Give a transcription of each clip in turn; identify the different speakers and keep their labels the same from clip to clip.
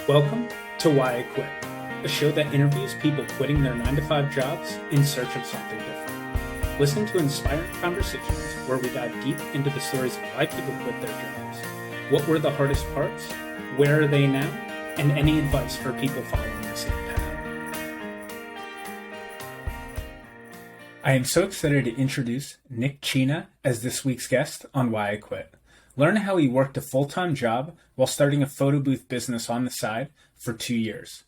Speaker 1: Welcome to Why I Quit, a show that interviews people quitting their 9-to-5 jobs in search of something different. Listen to inspiring conversations where we dive deep into the stories of why people quit their jobs, what were the hardest parts, where are they now, and any advice for people following the same path. I am so excited to introduce Nic China as this week's guest on Why I Quit. Learn how he worked a full-time job while starting a photo booth business on the side for 2 years.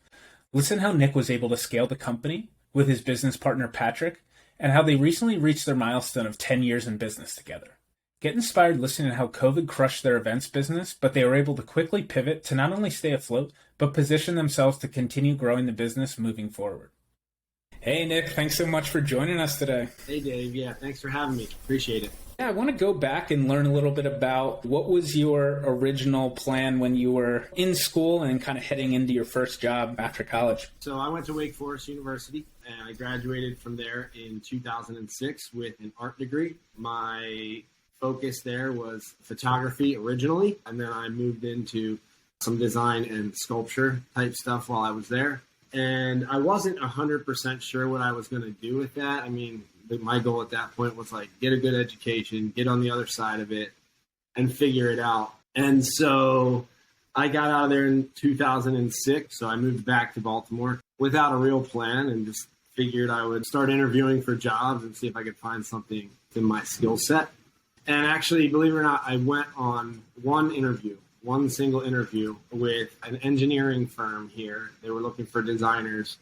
Speaker 1: Listen how Nic was able to scale the company with his business partner Patrick, and how they recently reached their milestone of 10 years in business together. Get inspired listening to how COVID crushed their events business, but they were able to quickly pivot to not only stay afloat, but position themselves to continue growing the business moving forward. Hey Nic, thanks so much for joining us today.
Speaker 2: Hey Dave, yeah, thanks for having me. Appreciate it.
Speaker 1: Yeah, I want to go back and learn a little bit about what was your original plan when you were in school and kind of heading into your first job after college.
Speaker 2: So I went to Wake Forest University and I graduated from there in 2006 with an art degree. My focus there was photography originally, and then I moved into some design and sculpture type stuff while I was there. And I wasn't 100% sure what I was going to do with that. I mean, my goal at that point was like, get a good education, get on the other side of it, and figure it out. And so I got out of there in 2006. So I moved back to Baltimore without a real plan and just figured I would start interviewing for jobs and see if I could find something in my skill set. And actually, believe it or not, I went on one single interview with an engineering firm here. They were looking for designers.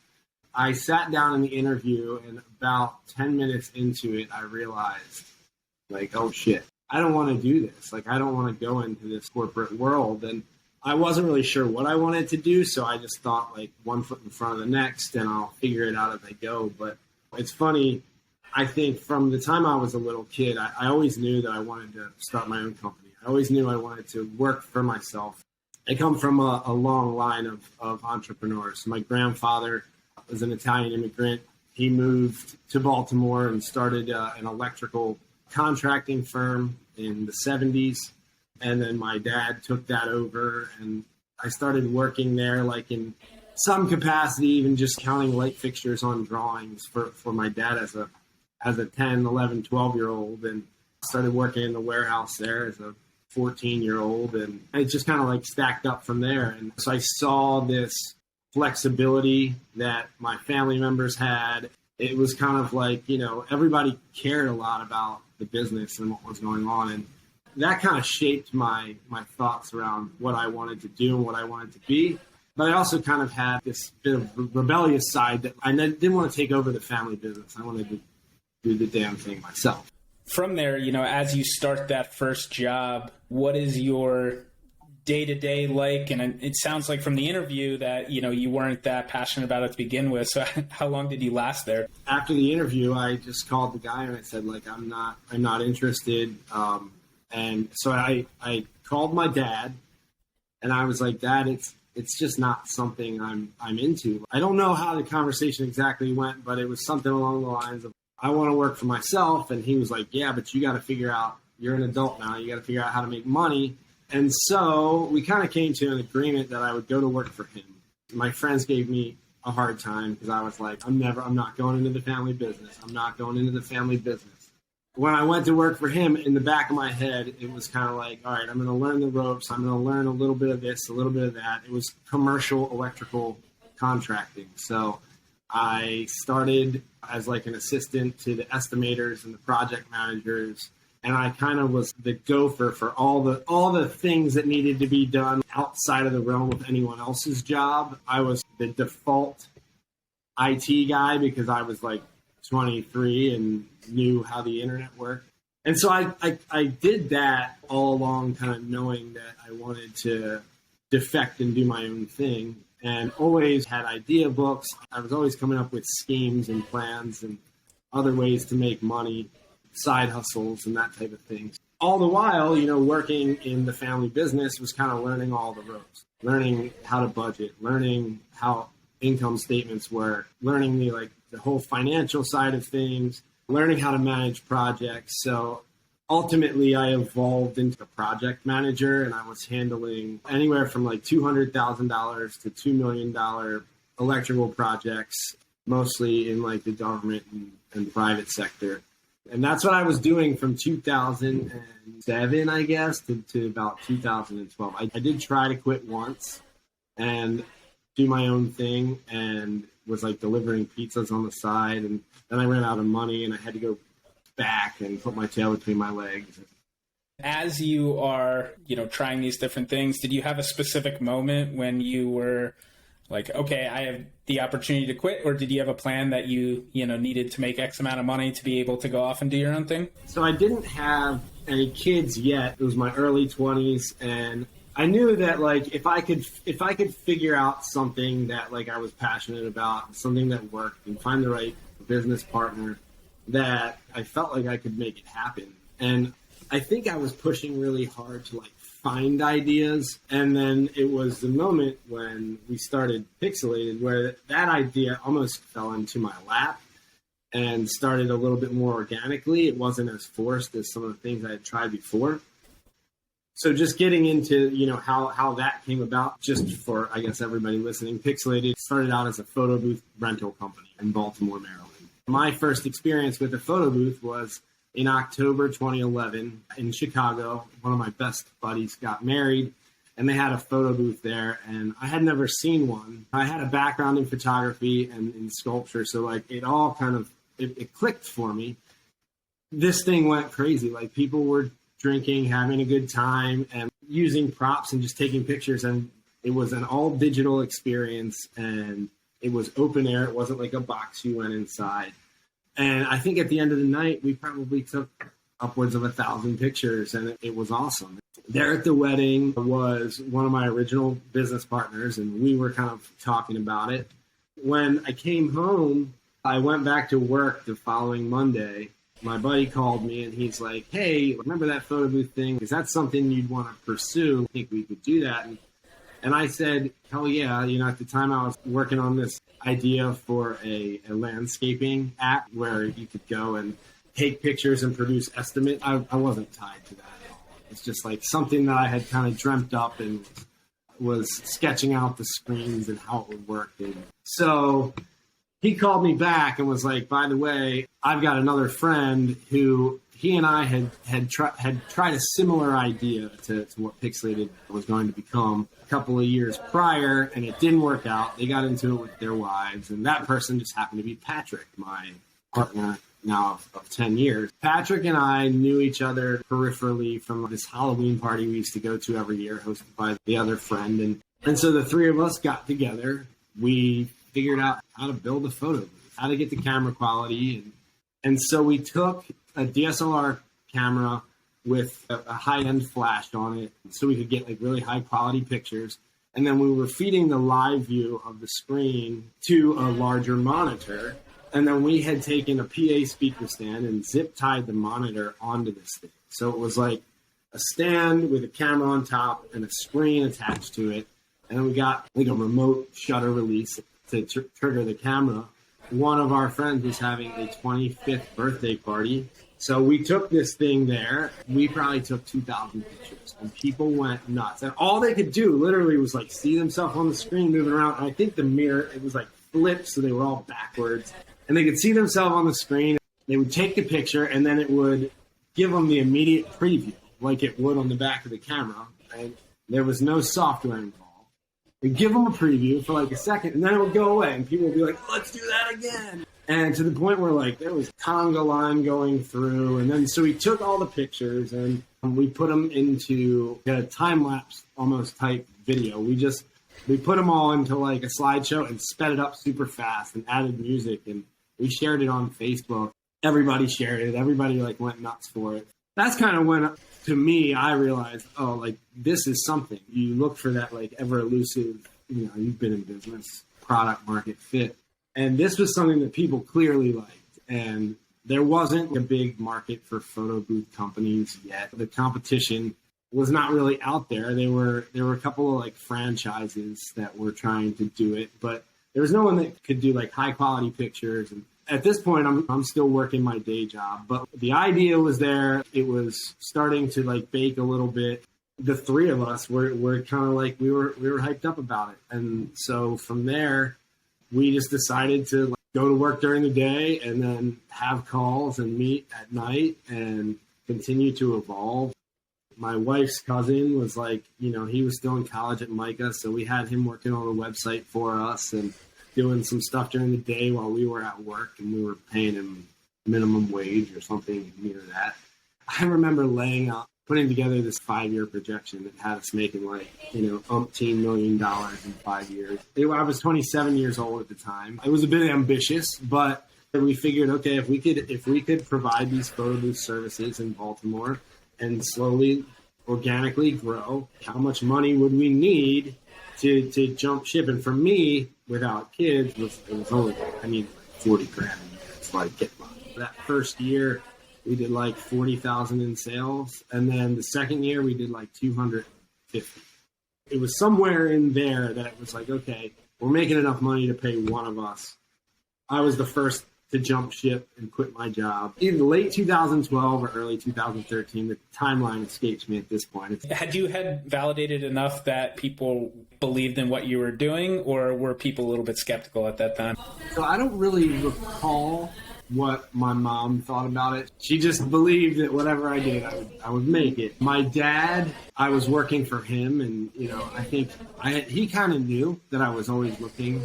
Speaker 2: I sat down in the interview, and about 10 minutes into it, I realized, like, oh shit, I don't want to do this. Like, I don't want to go into this corporate world. And I wasn't really sure what I wanted to do, so I just thought, like, one foot in front of the next, and I'll figure it out as I go. But it's funny, I think from the time I was a little kid, I always knew that I wanted to start my own company. I always knew I wanted to work for myself. I come from a long line of entrepreneurs. My grandfather was an Italian immigrant. He moved to Baltimore and started an electrical contracting firm in the 70s. And then my dad took that over, and I started working there, like in some capacity, even just counting light fixtures on drawings for my dad as a 10, 11, 12-year-old, and started working in the warehouse there as a 14-year-old, and it just kind of like stacked up from there. And so I saw this flexibility that my family members had. It was kind of like, you know, everybody cared a lot about the business and what was going on, and that kind of shaped my thoughts around what I wanted to do and what I wanted to be. But I also kind of had this bit of rebellious side that I didn't want to take over the family business. I wanted to do the damn thing myself.
Speaker 1: From there, you know, as you start that first job, what is your day-to-day like? And it sounds like from the interview that, you know, you weren't that passionate about it to begin with. So how long did you last there?
Speaker 2: After the interview, I just called the guy and I said, like, I'm not interested. And so I called my dad and I was like, Dad, it's just not something I'm into. I don't know how the conversation exactly went, but it was something along the lines of, I want to work for myself. And he was like, yeah, but you got to figure out, you're an adult now. You got to figure out how to make money. And so we kind of came to an agreement that I would go to work for him. My friends gave me a hard time because I was like, I'm not going into the family business. I'm not going into the family business. When I went to work for him, in the back of my head, it was kind of like, all right, I'm going to learn the ropes. I'm going to learn a little bit of this, a little bit of that. It was commercial electrical contracting. So I started as like an assistant to the estimators and the project managers, and I kind of was the gopher for all the things that needed to be done outside of the realm of anyone else's job. I was the default IT guy because I was like 23 and knew how the internet worked. And so I did that all along, kind of knowing that I wanted to defect and do my own thing. And always had idea books. I was always coming up with schemes and plans and other ways to make money, side hustles and that type of thing. All the while, you know, working in the family business was kind of learning all the ropes, learning how to budget, learning how income statements work, learning the whole financial side of things, learning how to manage projects. So ultimately I evolved into a project manager, and I was handling anywhere from like $200,000 to $2 million electrical projects, mostly in like the government and private sector. And that's what I was doing from 2007, I guess, to about 2012. I did try to quit once and do my own thing, and was like delivering pizzas on the side. And then I ran out of money and I had to go back and put my tail between my legs.
Speaker 1: As you are, trying these different things, did you have a specific moment when you were like, okay, I have the opportunity to quit, or did you have a plan that you needed to make X amount of money to be able to go off and do your own thing?
Speaker 2: So I didn't have any kids yet. It was my early 20s, and I knew that like if I could figure out something that like I was passionate about, something that worked, and find the right business partner, that I felt like I could make it happen. And I think I was pushing really hard to like find ideas. And then it was the moment when we started Pixilated where that idea almost fell into my lap and started a little bit more organically. It wasn't as forced as some of the things I had tried before. So just getting into, how that came about, just for, I guess, everybody listening, Pixilated started out as a photo booth rental company in Baltimore, Maryland. My first experience with a photo booth was in October 2011 in Chicago. One of my best buddies got married, and they had a photo booth there, and I had never seen one. I had a background in photography and in sculpture, so like it all kind of, it clicked for me. This thing went crazy. Like people were drinking, having a good time, and using props and just taking pictures, and it was an all digital experience, and it was open air. It wasn't like a box you went inside. And I think at the end of the night, we probably took upwards of 1,000 pictures, and it was awesome. There at the wedding was one of my original business partners, and we were kind of talking about it. When I came home, I went back to work the following Monday. My buddy called me, and he's like, hey, remember that photo booth thing? Is that something you'd want to pursue? I think we could do that. And I said, hell yeah. At the time I was working on this idea for a landscaping app where you could go and take pictures and produce estimates. I wasn't tied to that at all. It's just like something that I had kind of dreamt up and was sketching out the screens and how it would work. And so he called me back and was like, by the way, I've got another friend who he and I had tried a similar idea to what Pixilated was going to become a couple of years prior, and it didn't work out. They got into it with their wives, and that person just happened to be Patrick, my partner now of 10 years. Patrick and I knew each other peripherally from this Halloween party we used to go to every year, hosted by the other friend. And so the three of us got together. We figured out how to build a photo booth, how to get the camera quality. And so we took a DSLR camera with a high-end flash on it so we could get like really high-quality pictures. And then we were feeding the live view of the screen to a larger monitor. And then we had taken a PA speaker stand and zip-tied the monitor onto this thing. So it was like a stand with a camera on top and a screen attached to it. And we got like a remote shutter release to trigger the camera. One of our friends was having a 25th birthday party. So we took this thing there. We probably took 2,000 pictures, and people went nuts. And all they could do literally was like see themselves on the screen moving around. And I think the mirror, it was like flipped, so they were all backwards. And they could see themselves on the screen. They would take the picture, and then it would give them the immediate preview, like it would on the back of the camera. And there was no software involved. They'd give them a preview for like a second, and then it would go away, and people would be like, let's do that again. And to the point where like there was conga line going through. And then so we took all the pictures and we put them into a time-lapse almost type video. We put them all into like a slideshow and sped it up super fast and added music, and we shared it on Facebook. Everybody shared it. Everybody like went nuts for it. That's kind of when, to me, I realized, oh, like this is something. You look for that like ever elusive, you've been in business, product market fit. And this was something that people clearly liked. And there wasn't a big market for photo booth companies yet. The competition was not really out there. There were a couple of like franchises that were trying to do it, but there was no one that could do like high quality pictures and At this point, I'm still working my day job, but the idea was there. It was starting to like bake a little bit. The three of us were kind of like we were hyped up about it, and so from there, we just decided to like, go to work during the day and then have calls and meet at night and continue to evolve. My wife's cousin was like, he was still in college at Micah, so we had him working on the website for us and doing some stuff during the day while we were at work, and we were paying him minimum wage or something near that. I remember putting together this 5-year projection that had us making like, umpteen $1 million in 5 years. I was 27 years old at the time. It was a bit ambitious, but we figured, okay, if we could provide these photo booth services in Baltimore and slowly, organically grow, how much money would we need to jump ship? And for me, without kids, it was only, like 40 grand a year. It's like, get money. That first year, we did like 40,000 in sales. And then the second year, we did like 250. It was somewhere in there that it was like, okay, we're making enough money to pay one of us. I was the first to jump ship and quit my job. Either late 2012 or early 2013. The timeline escapes me at this point.
Speaker 1: Had you validated enough that people believed in what you were doing, or were people a little bit skeptical at that time?
Speaker 2: So I don't really recall what my mom thought about it. She just believed that whatever I did, I would make it. My dad, I was working for him, and I think he kind of knew that I was always looking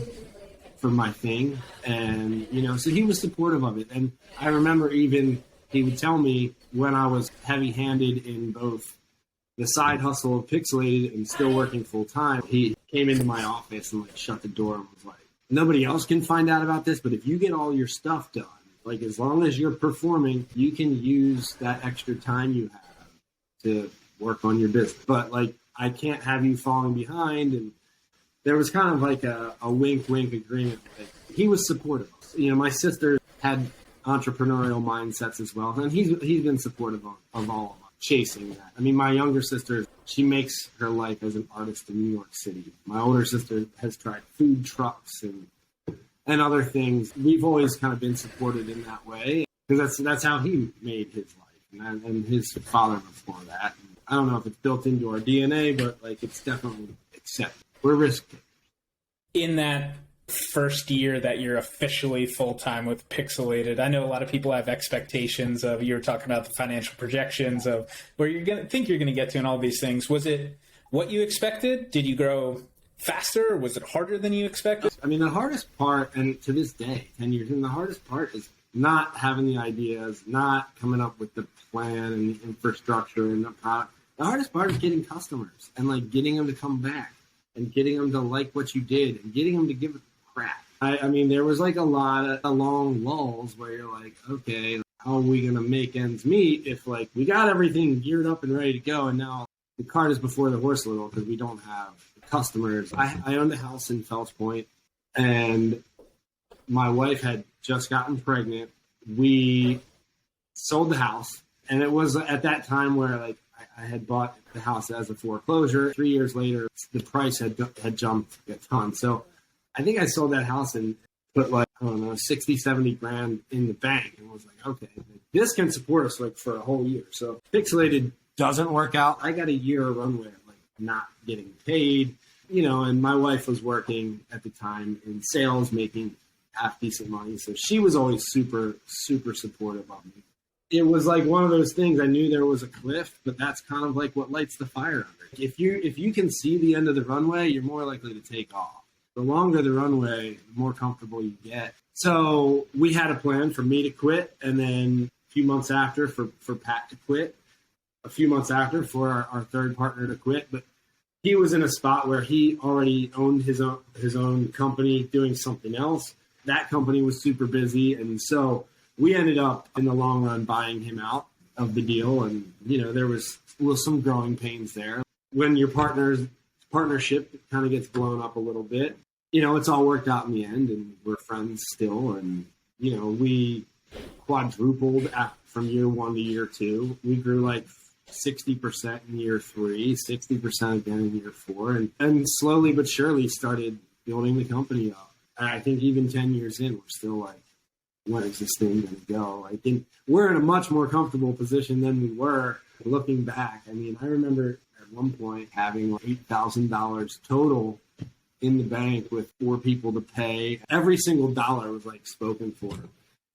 Speaker 2: for my thing, and so he was supportive of it. And I remember even he would tell me when I was heavy-handed in both the side hustle of Pixilated and still working full-time, he came into my office and like shut the door and was like, nobody else can find out about this, but if you get all your stuff done, like as long as you're performing, you can use that extra time you have to work on your business. But like, I can't have you falling behind. And there was kind of like a wink agreement. Like, he was supportive. My sister had entrepreneurial mindsets as well, and he's been supportive of all of us chasing that. My younger sister, she makes her life as an artist in New York City. My older sister has tried food trucks and other things. We've always kind of been supported in that way because that's how he made his life, and his father before that. And I don't know if it's built into our DNA, but like it's definitely accepted. We're risk takers. In that first year that you're officially full-time with Pixilated, I know a lot of people have expectations of, you were talking about the financial projections of where you're going to get to and all these things. Was it what you expected? Did you grow faster, or was it harder than you expected? The hardest part, and to this day, 10 years in, the hardest part is not having the ideas, not coming up with the plan and the infrastructure and the product. The hardest part is getting customers and like getting them to come back and getting them to like what you did and getting them to give it crap. There was like a lot of long lulls where you're like, okay, how are we going to make ends meet if like we got everything geared up and ready to go, and now the cart is before the horse a little because we don't have customers. I owned a house in Fells Point, and my wife had just gotten pregnant. We sold the house, and it was at that time where like I had bought the house as a foreclosure. 3 years later, the price had jumped a ton. So I think I sold that house and put like, I don't know, 60, 70 grand in the bank, and was like, okay, this can support us like for a whole year. So Pixilated doesn't work out. I got a year runway of like not getting paid, and my wife was working at the time in sales, making half decent money. So she was always super, super supportive of me. It was like one of those things. I knew there was a cliff, but that's kind of like what lights the fire under. If you can see the end of the runway, you're more likely to take off. The longer the runway, the more comfortable you get. So we had a plan for me to quit, and then a few months after for Pat to quit, a few months after for our third partner to quit. But he was in a spot where he already owned his own company doing something else. That company was super busy, and so we ended up in the long run buying him out of the deal. And there was some growing pains there. When your partnership kind of gets blown up a little bit, it's all worked out in the end, and we're friends still. And we quadrupled from year 1 to year 2. We grew like 60% in year 3, 60% again in year 4, and slowly but surely started building the company up. And I think even 10 years in, we're still like when is this thing going to go? I think we're in a much more comfortable position than we were looking back. I mean, I remember at one point having like $8,000 total in the bank with 4 people to pay. Every single dollar was like spoken for.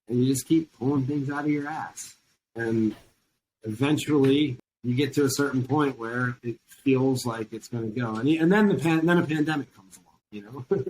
Speaker 2: And you just keep pulling things out of your ass. And eventually you get to a certain point where it feels like it's going to go. And then a pandemic comes along,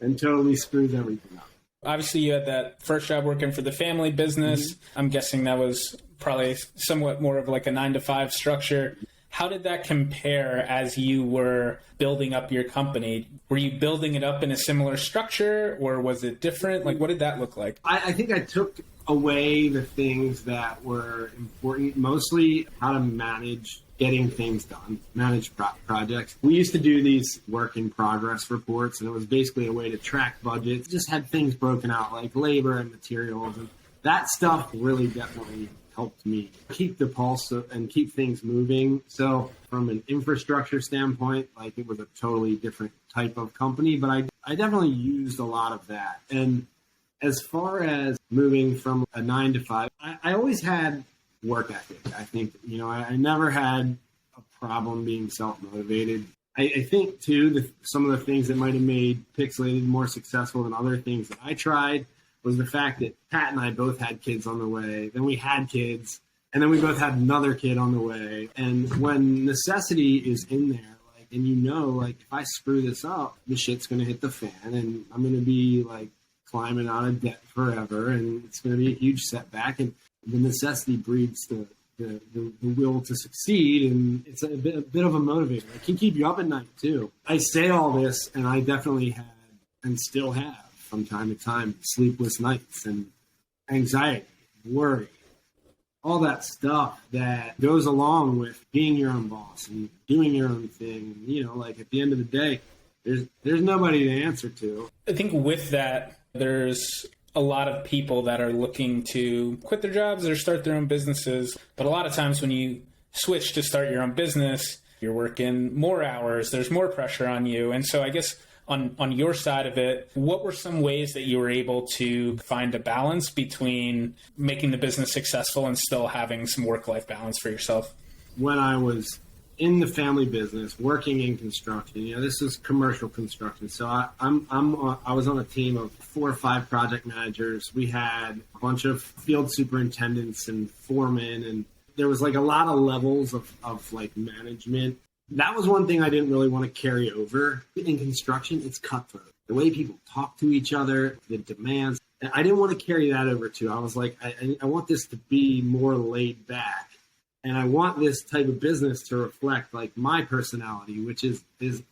Speaker 2: and totally screws everything up.
Speaker 1: Obviously, you had that first job working for the family business. Mm-hmm. I'm guessing that was probably somewhat more of like a 9-to-5 structure. How did that compare as you were building up your company? Were you building it up in a similar structure, or was it different? Like, what did that look like?
Speaker 2: I think I took away the things that were important, mostly how to manage getting things done, manage projects. We used to do these work in progress reports, and it was basically a way to track budgets. Just had things broken out like labor and materials, and that stuff really definitely helped me keep the pulse and keep things moving. So from an infrastructure standpoint, like it was a totally different type of company, but I definitely used a lot of that. And as far as moving from a 9-to-5, I always had work ethic. I think, I never had a problem being self-motivated. I think, too, some of the things that might have made Pixilated more successful than other things that I tried was the fact that Pat and I both had kids on the way. Then we had kids, and then we both had another kid on the way. And when necessity is in there, and if I screw this up, the shit's going to hit the fan, and I'm going to be climbing out of debt forever, and it's going to be a huge setback. And the necessity breeds the will to succeed, and it's a bit of a motivator. It can keep you up at night too. I say all this, and I definitely had and still have from time to time sleepless nights and anxiety, worry, all that stuff that goes along with being your own boss and doing your own thing. At the end of the day, there's nobody to answer to.
Speaker 1: I think with that, there's a lot of people that are looking to quit their jobs or start their own businesses. But a lot of times when you switch to start your own business, you're working more hours, there's more pressure on you. And so I guess on your side of it, what were some ways that you were able to find a balance between making the business successful and still having some work-life balance for yourself?
Speaker 2: When I was in the family business, working in construction, this is commercial construction. So I was on a team of 4 or 5 project managers. We had a bunch of field superintendents and foremen, and there was a lot of levels of management. That was one thing I didn't really want to carry over. In construction, it's cutthroat. The way people talk to each other, the demands. And I didn't want to carry that over too. I was like, I want this to be more laid back. And I want this type of business to reflect my personality, which is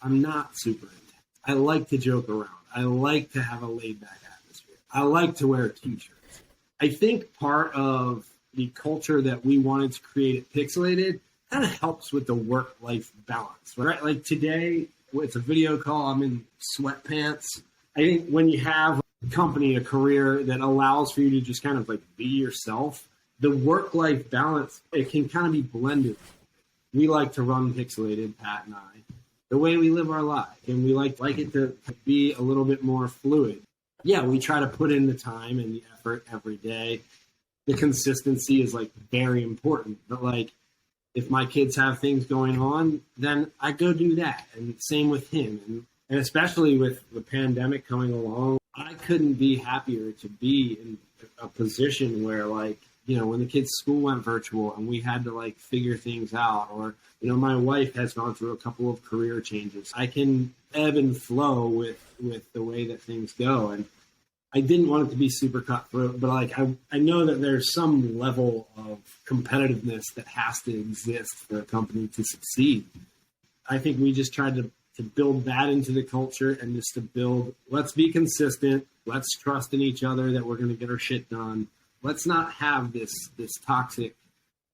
Speaker 2: I'm not super intense. I like to joke around. I like to have a laid back atmosphere. I like to wear t-shirts. I think part of the culture that we wanted to create at Pixilated kind of helps with the work-life balance, right? Like today, it's a video call. I'm in sweatpants. I think when you have a company, a career that allows for you to just kind of be yourself, the work-life balance, it can kind of be blended. We like to run Pixilated, Pat and I, the way we live our life, and we like it to be a little bit more fluid. Yeah, we try to put in the time and the effort every day. The consistency is very important, but if my kids have things going on, then I go do that. And same with him. And especially with the pandemic coming along, I couldn't be happier to be in a position where when the kids' school went virtual and we had to figure things out, or, my wife has gone through a couple of career changes. I can ebb and flow with the way that things go. And I didn't want it to be super cutthroat, but I know that there's some level of competitiveness that has to exist for a company to succeed. I think we just tried to build that into the culture, and just to build, let's be consistent. Let's trust in each other that we're going to get our shit done. Let's not have this toxic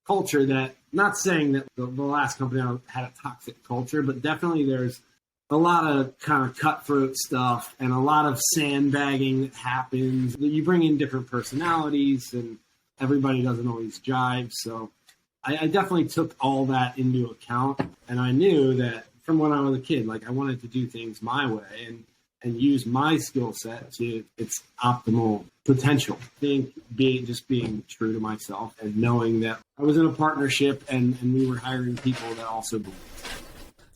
Speaker 2: culture that, not saying that the last company had a toxic culture, but definitely there's a lot of kind of cutthroat stuff and a lot of sandbagging that happens. You bring in different personalities and everybody doesn't always jive. So I definitely took all that into account. And I knew that from when I was a kid, I wanted to do things my way. And and use my skill set to its optimal potential. I think being true to myself and knowing that I was in a partnership and we were hiring people that also believed.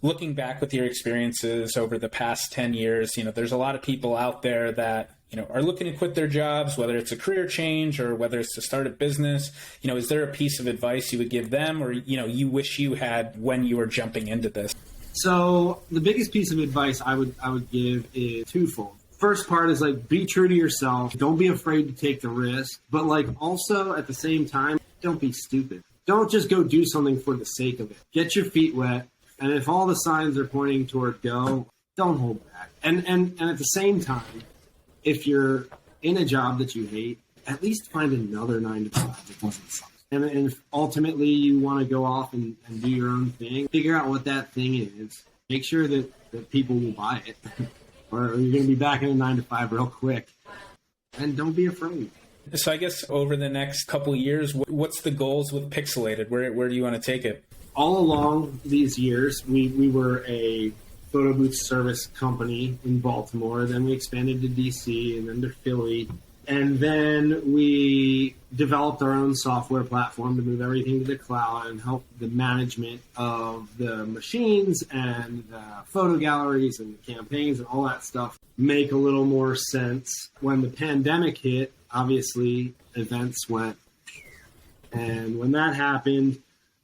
Speaker 1: Looking back with your experiences over the past 10 years, there's a lot of people out there that, are looking to quit their jobs, whether it's a career change or whether it's to start a business. Is there a piece of advice you would give them or, you wish you had when you were jumping into this?
Speaker 2: So the biggest piece of advice I would give is twofold. First part is be true to yourself. Don't be afraid to take the risk, but also at the same time, don't be stupid. Don't just go do something for the sake of it. Get your feet wet. And if all the signs are pointing toward go, don't hold back. And at the same time, if you're in a job that you hate, at least find another 9 to 5 that doesn't suck. And if ultimately you want to go off and do your own thing, figure out what that thing is. Make sure that people will buy it or you're going to be back in a 9 to 5 real quick. And don't be afraid.
Speaker 1: So I guess over the next couple of years, what's the goals with Pixilated? Where do you want to take it?
Speaker 2: All along these years, we were a photo booth service company in Baltimore. Then we expanded to DC and then to Philly. And then we developed our own software platform to move everything to the cloud and help the management of the machines and the photo galleries and the campaigns and all that stuff make a little more sense. When the pandemic hit, obviously events went. And when that happened,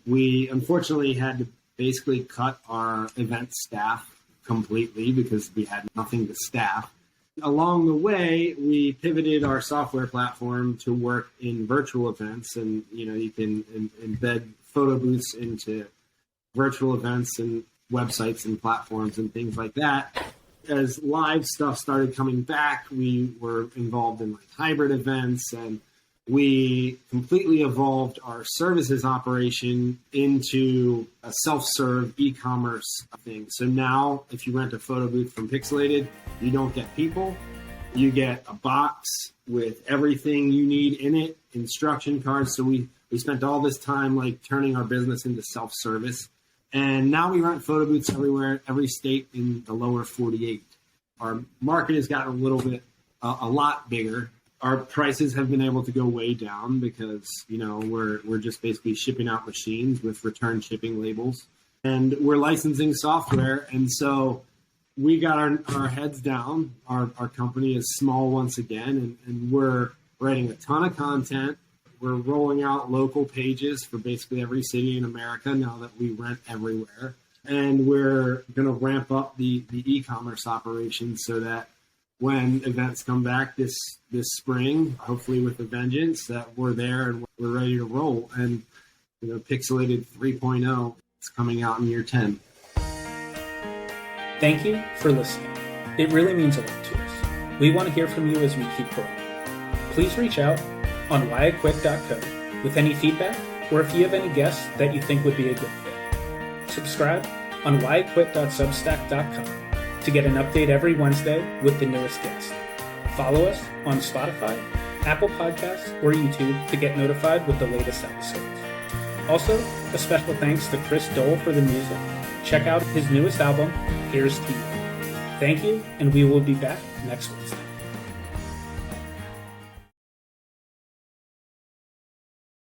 Speaker 2: we unfortunately had to basically cut our event staff completely because we had nothing to staff. Along the way, we pivoted our software platform to work in virtual events, and you can embed photo booths into virtual events and websites and platforms and things like that. As live stuff started coming back, we were involved in hybrid events, and we completely evolved our services operation into a self-serve e-commerce thing. So now if you rent a photo booth from Pixilated, you don't get people. You get a box with everything you need in it, instruction cards. So we spent all this time turning our business into self-service. And now we rent photo booths everywhere, every state in the lower 48. Our market has gotten a lot bigger. Our prices have been able to go way down because, we're just basically shipping out machines with return shipping labels, and we're licensing software. And so we got our heads down. Our company is small once again, and we're writing a ton of content. We're rolling out local pages for basically every city in America now that we rent everywhere. And we're going to ramp up the e-commerce operation so that when events come back this spring, hopefully with a vengeance, that we're there and we're ready to roll. And Pixilated 3.0 is coming out in year 10.
Speaker 1: Thank you for listening. It really means a lot to us. We want to hear from you as we keep growing. Please reach out on whyiquit.co with any feedback or if you have any guests that you think would be a good fit. Subscribe on whyiquit.substack.com to get an update every Wednesday with the newest guest. Follow us on Spotify, Apple Podcasts, or YouTube to get notified with the latest episodes. Also, a special thanks to Chris Dole for the music. Check out his newest album, Here's to You. Thank you, and we will be back next Wednesday.